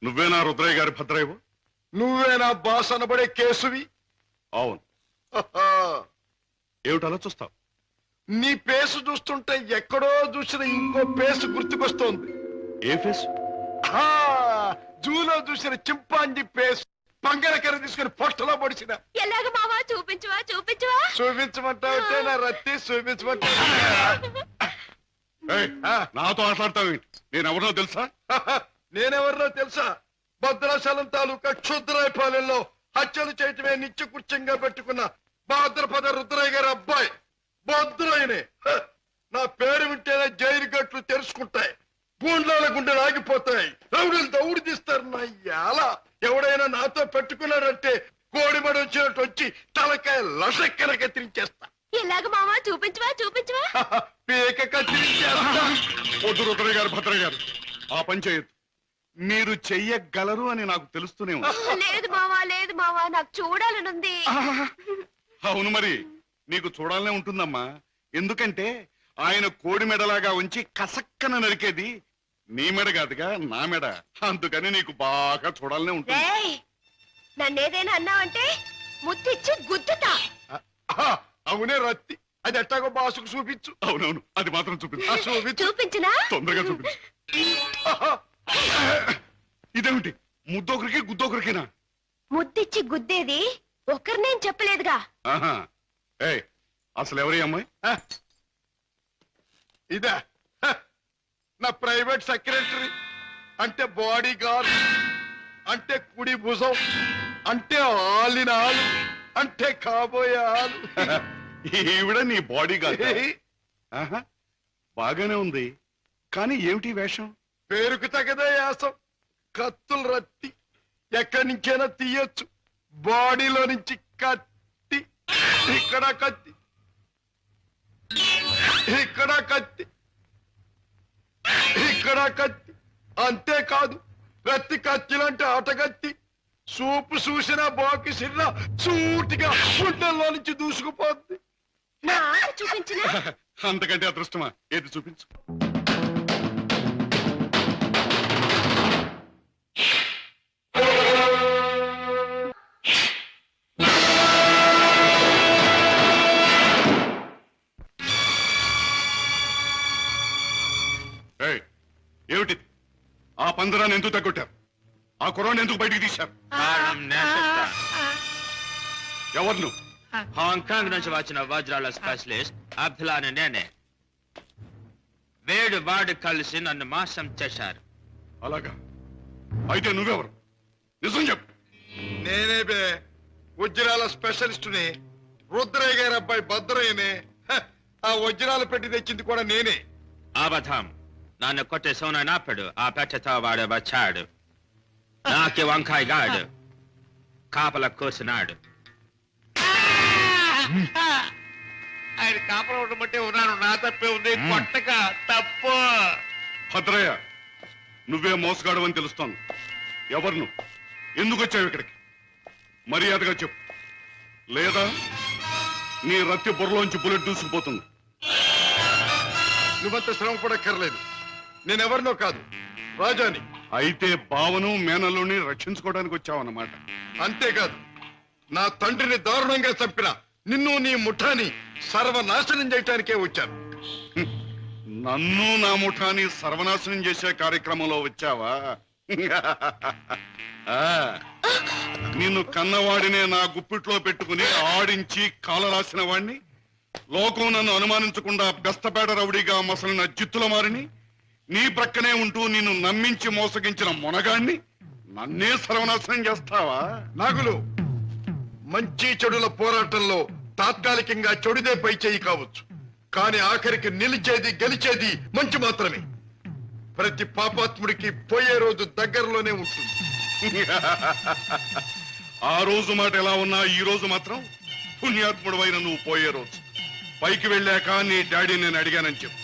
నువ్వేనా రుద్రయ్య గారి భద్రయ్యవు? నువ్వేనా బాస్ అనబడే కేసువి? అవును. ఏమిటి అలా చూస్తావు? నీ పేసు చూస్తుంటే ఎక్కడో చూసిన ఇంకో పేసు గుర్తుకొస్తోంది. ఏ ఫేస్? జూలో చూసిన చింపాంజీ పేసు. పంగలకర తీసుకుని పొట్టలో పొడిచిన. ఎలాగ మావా? చూపించవా చూపించవా? చూపించమంటావుంటే నా రత్తి చూపించమంటా. నాతో మాట్లాడతావు? నేనెవరో తెలుసా? నేనెవరినో తెలుసా? భద్రాచలం తాలూకా క్షుద్రాయపాలెంలో హత్యలు చేయటమే నిత్య కృత్యంగా పెట్టుకున్న భాద్రపద రుద్రయ్య గారి అబ్బాయి భద్రయ్యనే. నా పేరు వింటేనే జైలు గట్లు తెరుచుకుంటాయి, గూండ్లాల గుండెలు ఆగిపోతాయి, రౌడీలు దౌడు తీస్తారు. నా యాల ఎవడైనా నాతో పెట్టుకున్నాడంటే కోడిమడ వచ్చినట్టు వచ్చి తలకాయ లసక్కన కత్తిరించేస్తా. ఎలాగ మావా? చూపించవా చూపించవా? పీక కత్తిరించేస్తా. వద్దు రుద్రయ్య గారు, భద్రయ్య గారు, ఆ పని చేయొద్దు. మీరు చెయ్యగలరు అని నాకు తెలుస్తూనే ఉంది. లేదు మావా, లేదు మావా, నాకు చూడాలనుంది. అవును, మరి నీకు చూడాలనే ఉంటుందమ్మా. ఎందుకంటే ఆయన కోడి మెడలాగా ఉంచి కసక్కన నరికేది నీ మెడ కాదుగా, నా మెడ. అందుకని నీకు బాగా చూడాలనే ఉంటుంది. నన్నేదైనా అన్నావంటే ముద్దిచ్చి గుద్దుతా. అవునే రత్తి, అది ఎట్టాగో బాసుకు చూపించు. అవునవును, అది మాత్రం చూపించు. చూపించినా? తొందరగా చూపించు. ఇదేమిటి, ముద్దొకరికి గుద్దొకరికేనా? ముద్దిచ్చి గుద్దేది ఒకరినేం చెప్పలేదుగా. అసలు ఎవరి అమ్మాయి? ఇదా నా ప్రైవేట్ సెక్రటరీ, అంటే బాడీ గార్డ్, అంటే కుడి భుజం, అంటే ఆలిన ఆలు, అంటే కాబోయే ఆలు. ఈవిడ నీ బాడీ గార్డ్? బాగానే ఉంది, కానీ ఏమిటి వేషం? పేరుకు తగదే యాసం. కత్తులు రత్తి ఎక్కడి నుంచైనా తీయొచ్చు. బాడీలో నుంచి కత్తి, ఇక్కడ కత్తి, ఇక్కడ కత్తి, ఇక్కడ కత్తి. అంతేకాదు, రత్తి కత్తిలంటే ఆటగత్తి. సూపు చూసిన బాకి సిర్ర సూటిగా గుండెల్లో నుంచి దూసుకుపోద్ది. చూపించిన అంతకంటే అదృష్టమా? ఏది చూపించు. ఏమిటిది? ఆ పందరాన్ని ఎందుకు తగ్గొట్టారు? ఆ కుర్రాన్ని ఎందుకు బయటికి తీశారు? ఎవరు నువ్వు? హాంకాంగ్ నుంచి వచ్చిన వజ్రాల స్పెషలిస్ట్ అబ్దుల్లాని నేనే. వేడు వాడు కలిసి నన్ను మోసం చేశారు. అలాగా? అయితే నువ్వెవరు? నిజం చెప్పు. నేనే బే, వజ్రాల స్పెషలిస్టుని. రుద్రయ్య గారి అబ్బాయి భద్రయ్యనే. ఆ వజ్రాలు పెట్టి తెచ్చింది కూడా నేనే. అబద్ధం. నన్ను కొట్టే సోనప్పుడు ఆ పెట్టతో వాడు వచ్చాడు. నాకి వంకాయ గాడు కాపల కూర్చున్నాడు. ఆయన కాపలా ఉండమంటే ఉన్నాను. నా తప్పే ఉంది. కొట్టక తప్పు. భద్రయ్య, నువ్వే మోసగాడు అని తెలుస్తోంది. ఎవరు నువ్వు? ఎందుకు వచ్చావు ఇక్కడికి? మర్యాదగా చెప్పు, లేదా నీ రత్తి బుర్రలోంచి బుల్లెట్ దూసుకుపోతుంది. నువ్వంత శ్రమ పడక్కర్లేదు. నేనెవరినో కాదు, రాజాని. అయితే బావను మేనల్లుని రక్షించుకోవడానికి వచ్చావన్నమాట. అంతేకాదు, నా తండ్రిని దారుణంగా చంపిన నిన్ను నీ ముఠాని సర్వనాశనం చేయటానికే వచ్చాను. నన్ను నా ముఠాని సర్వనాశనం చేసే కార్యక్రమంలో వచ్చావా? నిన్ను కన్నవాడినే నా గుప్పిట్లో పెట్టుకుని ఆడించి కాలరాసిన వాడిని, లోకం నన్ను అనుమానించకుండా బెస్తపేట రౌడీగా మసలిన జిత్తుల మారిని, నీ ప్రక్కనే ఉంటూ నిన్ను నమ్మించి మోసగించిన మొనగాన్ని నన్నే సర్వనాశనం చేస్తావా? నాగులు, మంచి చెడుల పోరాటంలో తాత్కాలికంగా చెడుదే పై చేయి కావచ్చు, కానీ ఆఖరికి నిలిచేది గెలిచేది మంచి మాత్రమే. ప్రతి పాపాత్ముడికి పోయే రోజు దగ్గరలోనే ఉంటుంది. ఆ రోజు మాట ఎలా ఉన్నా ఈ రోజు మాత్రం పుణ్యాత్ముడు అయిన నువ్వు పోయే రోజు. పైకి వెళ్ళాక నీ డాడీ నేను అడిగానని చెప్పు.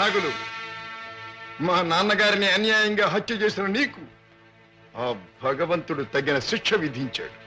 నాగులు, మా నాన్నగారిని అన్యాయంగా హత్య చేసిన నీకు ఆ భగవంతుడు తగిన శిక్ష విధించాడు.